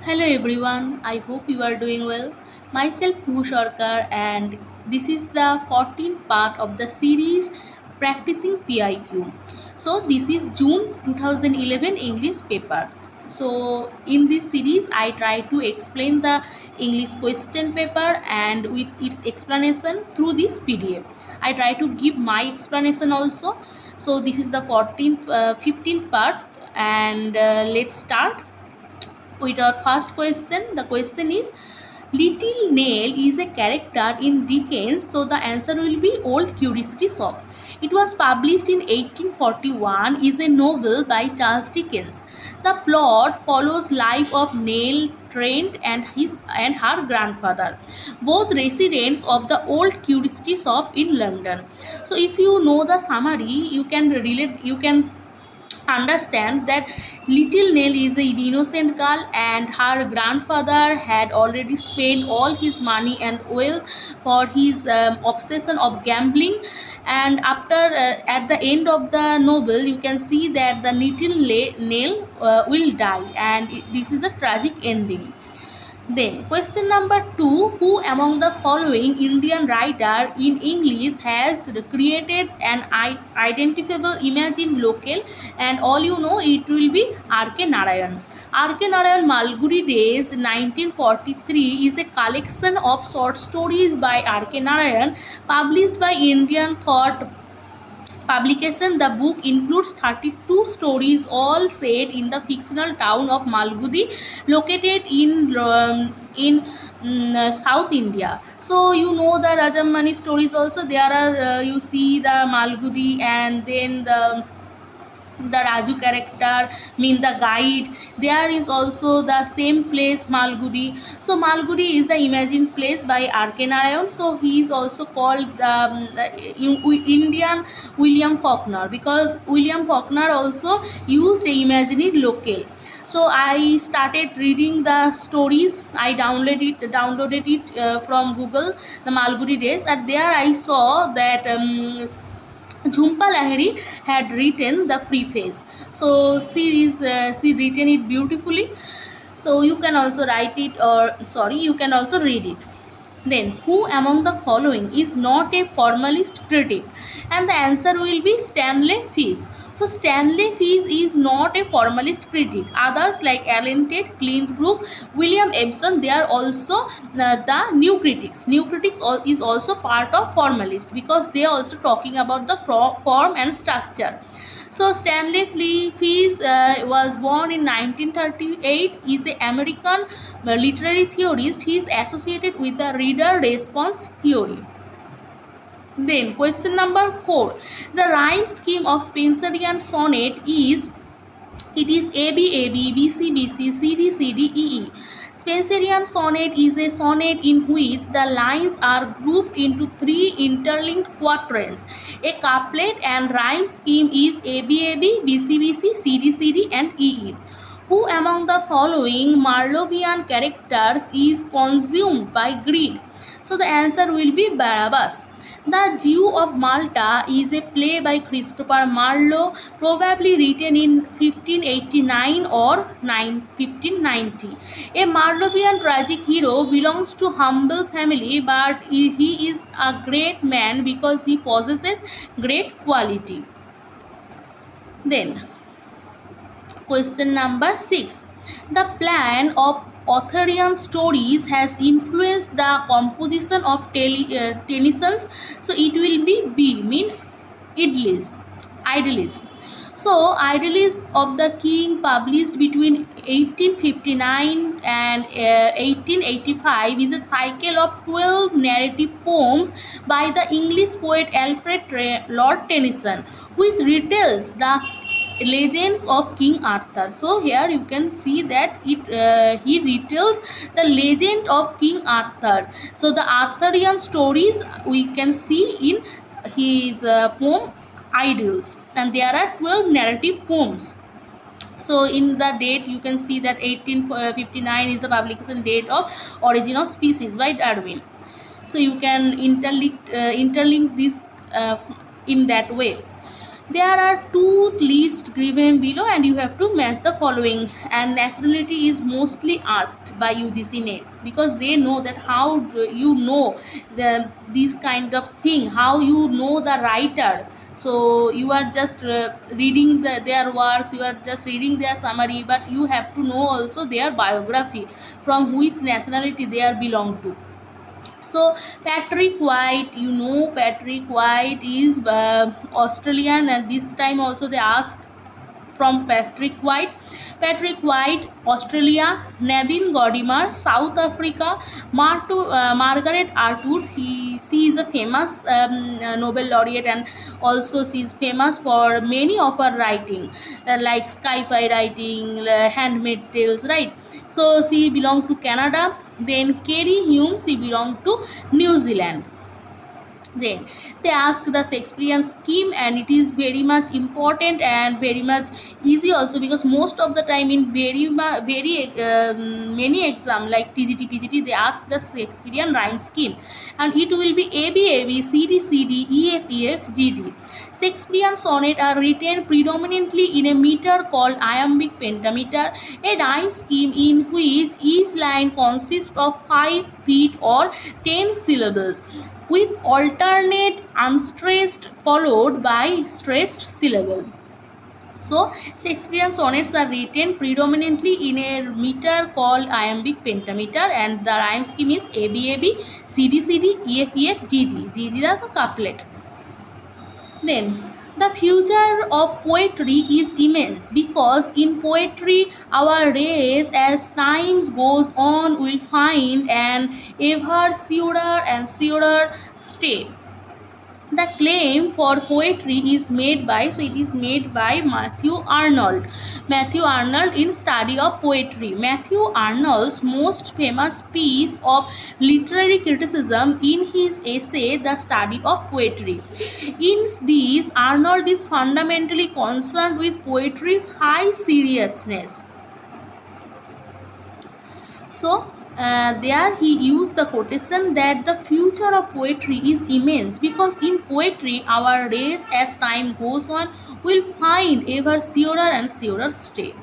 Hello everyone, I hope you are doing well. Myself Kuhu and this is the 14th part of the series Practicing PIQ. So this is June 2011 English paper. So in this series I try to explain the English question paper and with its explanation through this PDF. I try to give my explanation also. So this is the 15th part and let's start with our first question. The question is Little Nell is a character in Dickens, so the answer will be Old Curiosity Shop. It was published in 1841, is a novel by Charles Dickens. The plot follows life of Nell Trent and her grandfather, both residents of the Old Curiosity Shop in London. So if you know the summary, you can understand that little Nell is an innocent girl and her grandfather had already spent all his money and wealth for his obsession of gambling, and after at the end of the novel you can see that the little Nell will die, and this is a tragic ending. Then, question number 2, who among the following Indian writer in English has created an identifiable image in local, and all you know it will be R.K. Narayan. R.K. Narayan Malgudi Days 1943 is a collection of short stories by R.K. Narayan published by Indian Thought publication. The book includes 32 stories, all set in the fictional town of Malgudi, located in South India. So you know the Rajamani stories also. There are you see the Malgudi and then the Raju character, mean the guide. There is also the same place Malgudi. So Malgudi is the imagined place by R.K. Narayan. So he is also called Indian William Faulkner, because William Faulkner also used a imaginary local. So I started reading the stories. I downloaded it from Google, the Malgudi Days, and there I saw that Jhumpa Lahiri had written the preface. So she written it beautifully. So you can also write it, or sorry, you can also read it. Then, who among the following is not a formalist critic? And the answer will be Stanley Fish. So, Stanley Fish is not a formalist critic. Others like Alan Tate, Clint Brook, William Ebson, they are also the new critics. New critics is also part of formalist, because they are also talking about the form and structure. So Stanley Fish was born in 1938. He is an American literary theorist. He is associated with the reader response theory. Then question number 4. The rhyme scheme of Spenserian sonnet is, it is ABAB, BCBC, CD, EE. Spenserian sonnet is a sonnet in which the lines are grouped into three interlinked quatrains. A couplet and rhyme scheme is ABAB, BCBC, CD, and EE. Who among the following Marlovian characters is consumed by greed? So the answer will be Barabbas. The Jew of Malta is a play by Christopher Marlowe, probably written in 1589 or 1590. A Marlovian tragic hero belongs to humble family, but he is a great man because he possesses great quality. Then, question number 6. The plan of Arthurian stories has influenced the composition of Tennyson's. So it will be B, mean Idlis, Idyllis. So Idyllis of the King, published between 1859 and 1885, is a cycle of 12 narrative poems by the English poet Alfred Lord Tennyson, which retells the legends of King Arthur. So here you can see that he retells the legend of King Arthur. So the Arthurian stories we can see in his poem Idylls, and there are 12 narrative poems. So in the date you can see that 1859 is the publication date of Origin of Species by Darwin. So you can interlink this in that way. There are two lists given below and you have to match the following. And nationality is mostly asked by UGC net because they know that how do you know this kind of thing, how you know the writer. So you are just reading their works, you are just reading their summary, but you have to know also their biography, from which nationality they are belong to. So Patrick White, you know Patrick White is Australian, and this time also they asked from Patrick White. Patrick White, Australia. Nadine Gordimer, South Africa. Margaret Atwood, she is a famous Nobel laureate, and also she is famous for many of her writing, like sci-fi writing, handmade tales, right? So she belonged to Canada. Then Carrie Hume, she belonged to New Zealand. Then they ask the Shakespearean scheme, and it is very much important and very much easy also, because most of the time in many exam like TGT PGT they ask the Shakespearean rhyme scheme, and it will be ABAB CD EF GG. Shakespearean sonnet are written predominantly in a meter called iambic pentameter, a rhyme scheme in which each line consists of 5 feet or 10 syllables, with alternate unstressed followed by stressed syllable. So Shakespearean sonnets are written predominantly in a meter called iambic pentameter, and the rhyme scheme is ABAB CD EF GG. GG are the couplet. Then the future of poetry is immense, because in poetry our race, as time goes on, will find an ever surer and surer stay. The claim for poetry is made by, so it is made by Matthew Arnold in Study of Poetry. Matthew Arnold's most famous piece of literary criticism in his essay The Study of Poetry. In this, Arnold is fundamentally concerned with poetry's high seriousness. So there he used the quotation that the future of poetry is immense, because in poetry our race, as time goes on, will find ever surer and surer stay.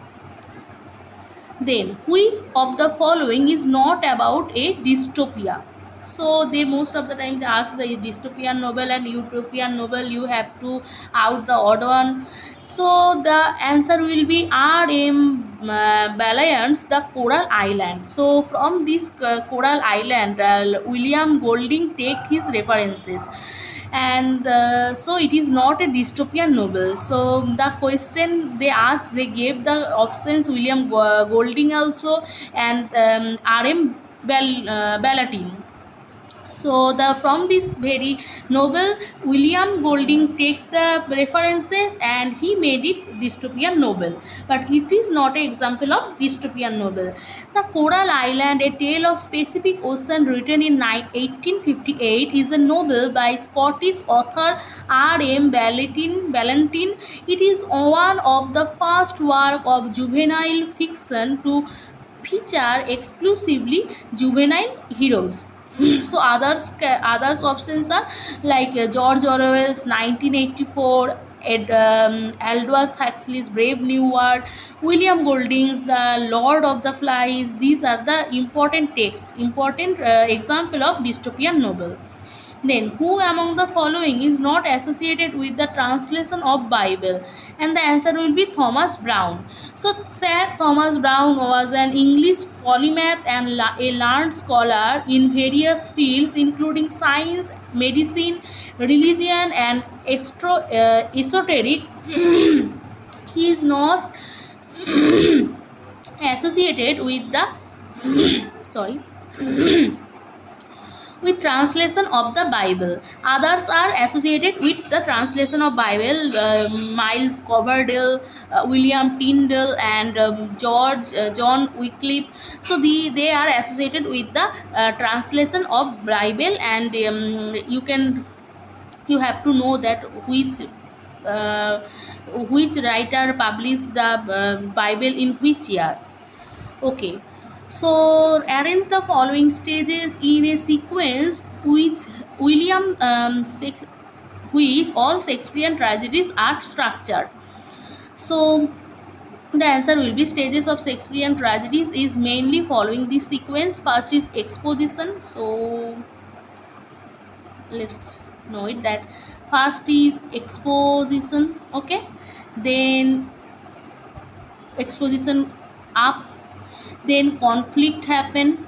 Then which of the following is not about a dystopia? So they most of the time they ask the dystopian novel and utopian novel, you have to out the odd one. So the answer will be R.M. Ballion's The Coral Island. So from this Coral Island, William Golding take his references, and so it is not a dystopian novel. So the question they asked, they gave the options William Golding also, and R.M. Balatin. So the from this very novel, William Golding take the references and he made it dystopian novel, but it is not an example of dystopian novel. The Coral Island, a tale of Pacific Ocean, written in 1858, is a novel by Scottish author R.M. Ballantyne. It is one of the first work of juvenile fiction to feature exclusively juvenile heroes. So others options are like George Orwell's 1984, Aldous Huxley's Brave New World, William Golding's The Lord of the Flies. These are the important example of dystopian novel. Then who among the following is not associated with the translation of Bible? And the answer will be Thomas Brown. So Sir Thomas Brown was an English polymath and a learned scholar in various fields including science, medicine, religion, and esoteric. He is not associated with the sorry with translation of the Bible. Others are associated with the translation of Bible, Miles Coverdale, William Tyndale, and John Wycliffe. So they are associated with the translation of Bible, and you have to know that uh, which writer published the Bible in which year. Okay, so arrange the following stages in a sequence which William which all Shakespearean tragedies are structured. So the answer will be stages of Shakespearean tragedies is mainly following this sequence. First is exposition. So let's know it that first is exposition. Okay, then exposition up, then conflict happen,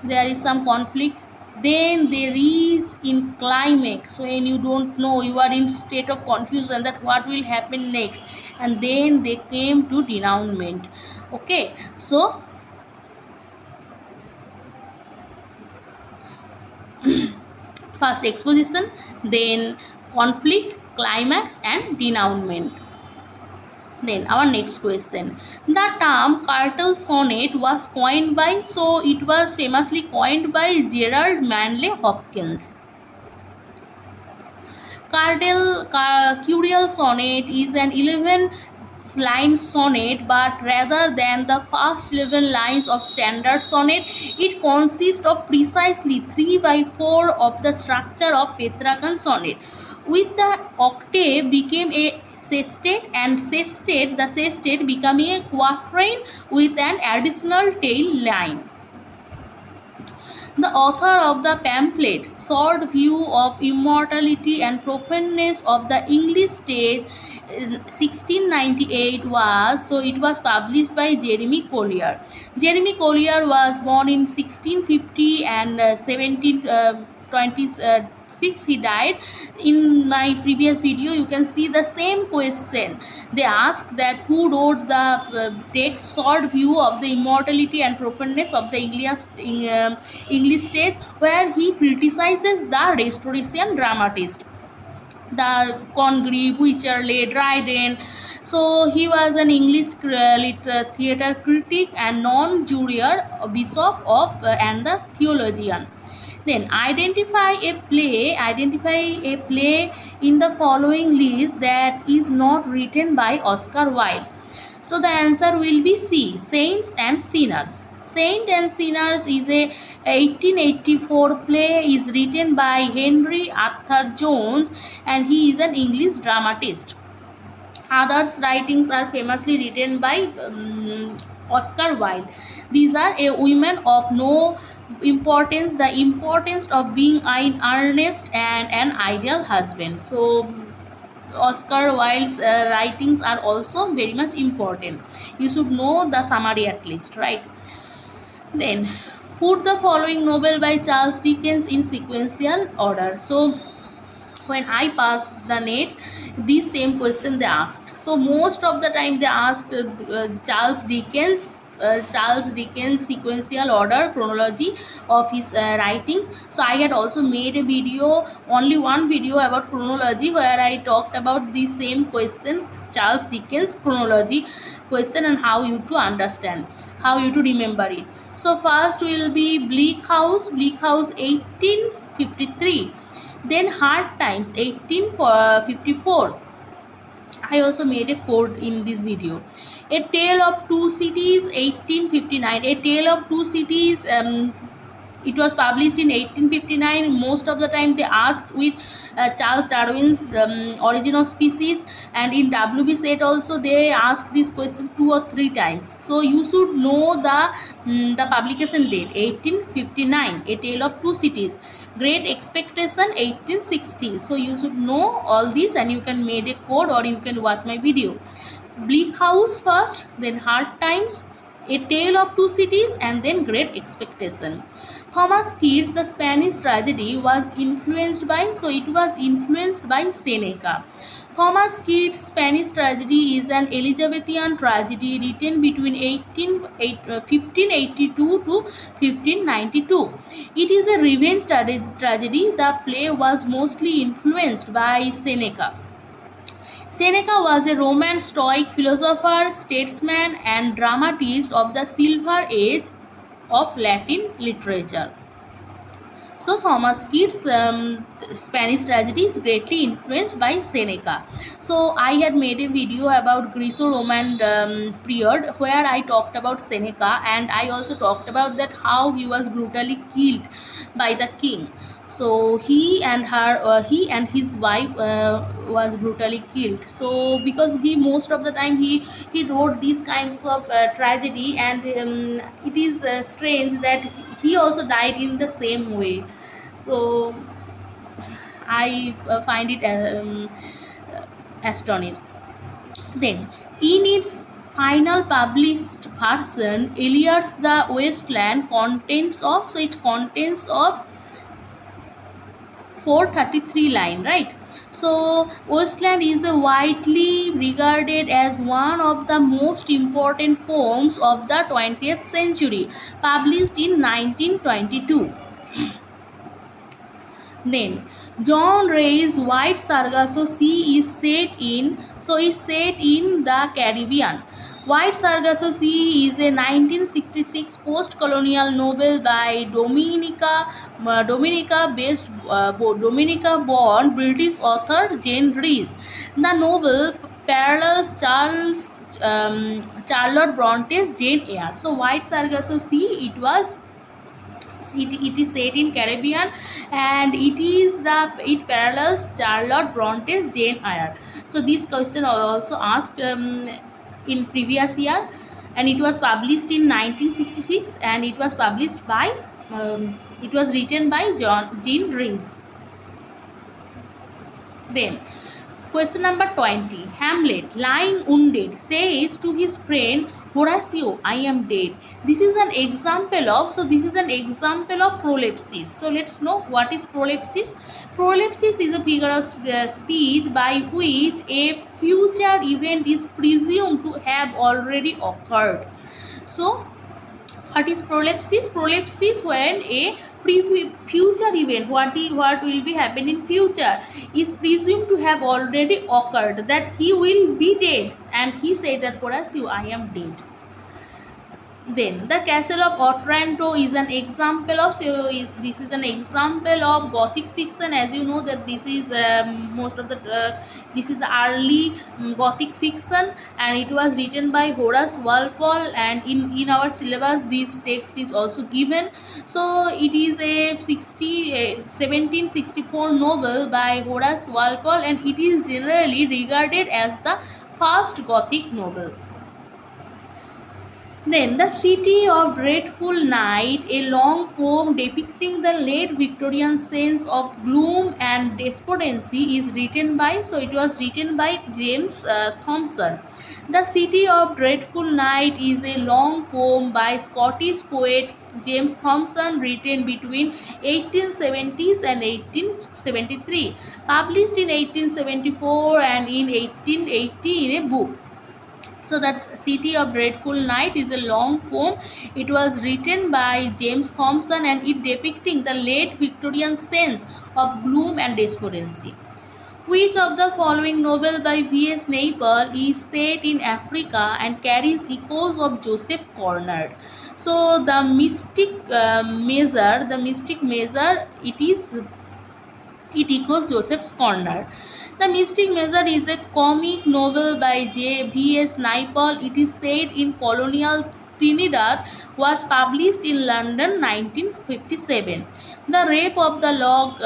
there is some conflict, then they reach in climax. So when you don't know, you are in state of confusion that what will happen next, and then they came to denouement. Okay, so first exposition, then conflict, climax and denouement. Then our next question. The term cartel sonnet was coined by, so it was famously coined by Gerard Manley Hopkins. Curial sonnet is an 11-line sonnet, but rather than the first 11 lines of standard sonnet, it consists of precisely 3 by 4 of the structure of Petrarchan sonnet, with the octave became a sestet, and the sestet becoming a quatrain with an additional tail line. The author of the pamphlet Short View of Immortality and Profaneness of the English Stage in 1698 was, so it was published by Jeremy Collier. Jeremy Collier was born in 1650 and 1726 he died. In my previous video you can see the same question. They asked that who wrote the text Short View of the Immortality and Profaneness of the English Stage, where he criticizes the Restoration dramatist, the Congreve, Wycherley, Dryden. So he was an English theatre critic and non-juror bishop of and the theologian. Then identify a play in the following list that is not written by Oscar Wilde. So the answer will be C, Saints and Sinners. Saint and Sinners is a 1884 play, is written by Henry Arthur Jones, and he is an English dramatist. Others writings are famously written by Oscar Wilde. These are a women of no importance, the importance of being an earnest and an ideal husband. So Oscar Wilde's writings are also very much important. You should know the summary at least, right? Then put the following novel by Charles Dickens in sequential order. So when I passed the net, this same question they asked. So most of the time they asked Charles Dickens sequential order chronology of his writings. So I had also made a video, only one video about chronology, where I talked about the same question, Charles Dickens chronology question, and how you to understand, how you to remember it. So first will be Bleak House 1853, then Hard Times 1854. I also made a code in this video. A Tale of Two Cities 1859. A Tale of Two Cities, it was published in 1859. Most of the time they asked with Charles Darwin's Origin of Species, and in WB set also they asked this question 2 or 3 times. So you should know the publication date 1859, A Tale of Two Cities. Great Expectation 1860. So you should know all this, and you can make a code or you can watch my video. Bleak House first, then Hard Times, A Tale of Two Cities, and then Great Expectation. Thomas Keats, the Spanish tragedy, was influenced by, so it was influenced by Seneca. Thomas Keats' Spanish tragedy is an Elizabethan tragedy written between 1582 to 1592. It is a revenge tragedy. The play was mostly influenced by Seneca. Seneca was a Roman Stoic philosopher, statesman, and dramatist of the Silver Age of Latin literature. So Thomas Keats' Spanish tragedy is greatly influenced by Seneca. So I had made a video about Greco-Roman period where I talked about Seneca, and I also talked about that how he was brutally killed by the king. So he and his wife was brutally killed. So because he most of the time he wrote these kinds of tragedy, and it is strange that he also died in the same way. So I find it astonished. Then, in its final published version, Eliot's The Wasteland contains of, so it contains of 433 line, right? So Wasteland is widely regarded as one of the most important poems of the 20th century, published in 1922. Then John Ray's White Sargasso Sea is set in the Caribbean. White Sargasso Sea is a 1966 post-colonial novel by Dominica-born British author Jane Rees. The novel parallels Charlotte Bronte's Jane Eyre. So White Sargasso Sea, it is set in Caribbean, and it parallels Charlotte Bronte's Jane Eyre. So this question also asked in previous year, and it was published in 1966, and it was written by Jean Rhys. Then question number 20. Hamlet, lying wounded, says to his friend Horatio, I am dead. This is an example of prolepsis. So let's know what is prolepsis. Prolepsis is a figure of speech by which a future event is presumed to have already occurred. So what is prolepsis? Prolepsis when a future event, what will be happening in future, is presumed to have already occurred, that he will be dead, and he said that Horatio, I am dead. Then the Castle of Otranto is an example of, this is an example of Gothic fiction. As you know that this is this is the early Gothic fiction, and it was written by Horace Walpole, and in our syllabus this text is also given. So it is a 1764 novel by Horace Walpole, and it is generally regarded as the first Gothic novel. Then The City of Dreadful Night, a long poem depicting the late Victorian sense of gloom and despondency, is written by, so it was written by James Thomson. The City of Dreadful Night is a long poem by Scottish poet James Thomson, written between 1870s and 1873, published in 1874 and in 1880 in a book. So that City of Dreadful Night is a long poem. It was written by James Thomson, and it depicting the late Victorian sense of gloom and despondency. Which of the following novel by V.S. Naipaul is set in Africa and carries echoes of Joseph Conrad? So the Mystic Measure, it echoes Joseph's Corner. The Mystic Measure is a comic novel by V.S. Naipaul. It is set in colonial Trinidad, was published in London 1957. The Rape of the Lock,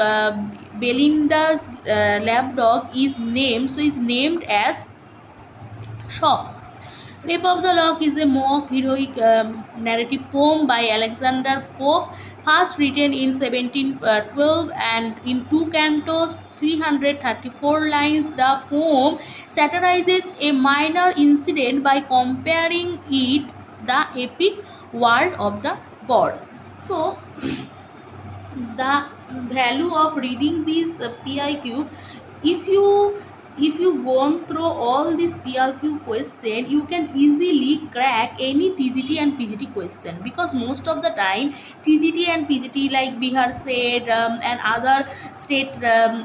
Belinda's lapdog is named as Shock. Rape of the Lock is a mock heroic narrative poem by Alexander Pope, first written in 1712 and in 2 cantos, 334 lines. The poem satirizes a minor incident by comparing it the epic world of the gods. So the value of reading this PIQ, if you go through all these PIQ question, you can easily crack any TGT and PGT question, because most of the time TGT and PGT, like Bihar State and other state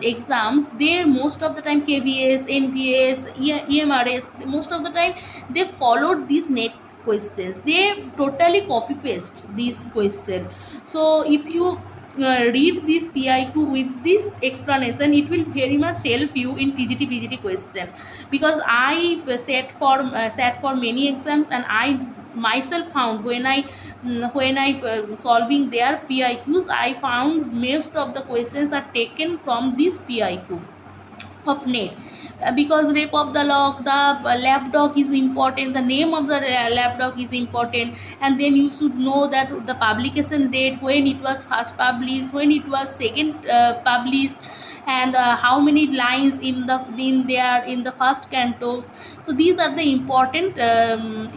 exams, they most of the time KVS, NVS, EMRS, most of the time they followed these net questions. They totally copy paste these questions. So if you read this PIQ with this explanation, it will very much help you in TGT PGT question, because I sat for many exams, and I myself found when I solving their PIQs, I found most of the questions are taken from this PIQ of net. Because rape of the lock, the lapdog is important, the name of the lapdog is important, and then you should know that the publication date, when it was first published, when it was second published, and how many lines in the first cantos. So these are the important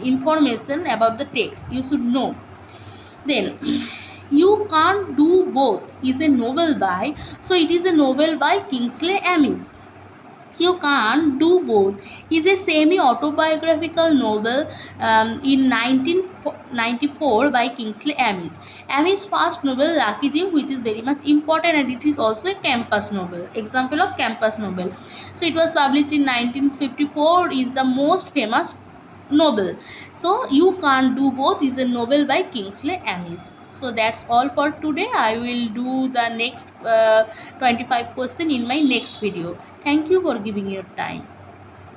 information about the text you should know. Then You Can't Do Both is a novel by, so it is a novel by Kingsley Amis. You Can't Do Both is a semi-autobiographical novel in 1994 by Kingsley Amis. Amis' first novel, Lucky Jim, which is very much important, and it is also a campus novel, example of campus novel. So it was published in 1954, is the most famous novel. So You Can't Do Both is a novel by Kingsley Amis. So that's all for today. I will do the next 25 question in my next video. Thank you for giving your time.